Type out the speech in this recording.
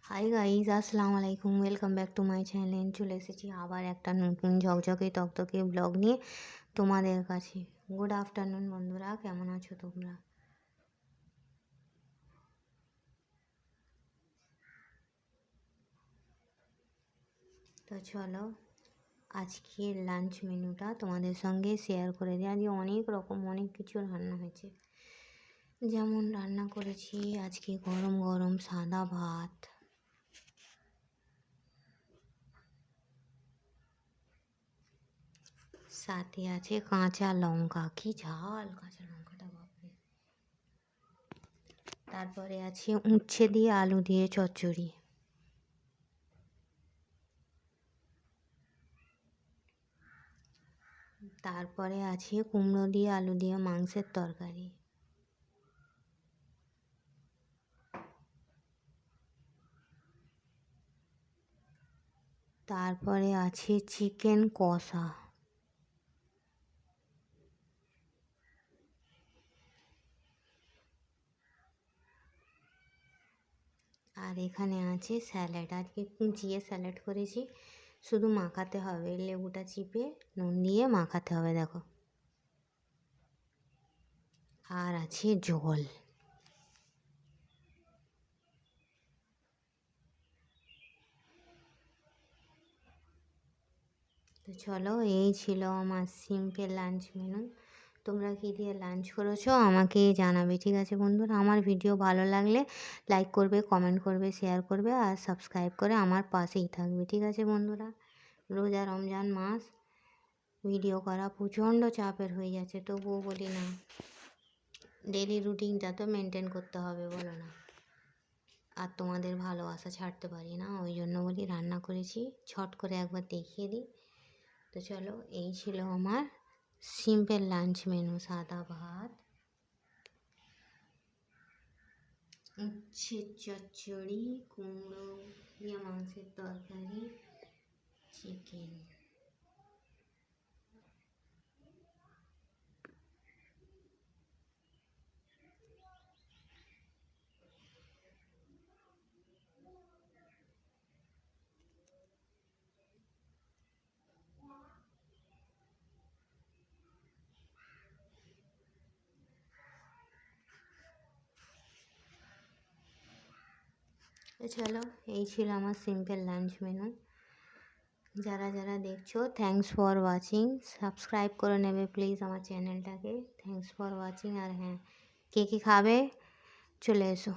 Hi guys, আসসালামু আলাইকুম। Welcome back to my channel. চলে এসেছি আবার একটা নতুন ঝকঝকে তকতকে ব্লগ নিয়ে তোমাদের কাছে। গুড আফটারনুন বন্ধুরা, কেমন আছো তোমরা? তো চলো আজকের লাঞ্চ মেনুটা তোমাদের সঙ্গে শেয়ার করে দিই। আজকে অনেক কিছু রান্না হয়েছে। যেমন রান্না করেছি আজকে গরম গরম সাদা ভাত, সাথে আছে কাঁচা লঙ্কা। কি ঝাল কাঁচা লঙ্কাটা, বাপরে। তারপরে আছে উচ্ছে দিয়ে আলু দিয়ে চচ্চড়ি। তারপরে আছে কুমড়ো দিয়ে আলু দিয়ে মাংসের তরকারি। তারপরে আছে চিকেন কষা। আর এখানে আছে স্যালাড। আজকে কুচিয়ে স্যালাড করেছি, শুধু মাখাতে হবে, লেবুটা চিপে নুন দিয়ে মাখাতে হবে, দেখো। আর আছে জল। তো চলো, এই ছিল আমার সিম্পল লাঞ্চ মেনু। তোমরা কী দিয়ে লাঞ্চ করেছো আমাকে জানাবে, ঠিক আছে বন্ধুরা? আমার ভিডিও ভালো লাগলে লাইক করবে, কমেন্ট করবে, শেয়ার করবে আর সাবস্ক্রাইব করে আমার পাশেই থাকবে, ঠিক আছে বন্ধুরা? রোজা রমজান মাস, ভিডিও করা প্রচণ্ড চাপের হয়ে যাচ্ছে, তবুও বলি না, ডেলি রুটিনটা তো মেনটেন করতে হবে, বলো না? আর তোমাদের ভালোবাসা ছাড়তে পারি না, ওই জন্য বলি রান্না করেছি, ছট করে একবার দেখিয়ে দিই। তো চলো, এই ছিল আমার সিম্পল লাঞ্চ মেনু। সাদা ভাত, উচ্ছে চচ্চড়ি, কুমড়ো দিয়ে মাংসের তরকারি, চিকেন। তো চলো, এই ছিল আমার সিম্পল লাঞ্চ মেনু। যারা যারা দেখছো, থ্যাংকস ফর ওয়াচিং। সাবস্ক্রাইব করে নেবে প্লিজ আমার চ্যানেলটাকে। Thanks for watching. আর হ্যাঁ, কে কী খাবে চলে এসো।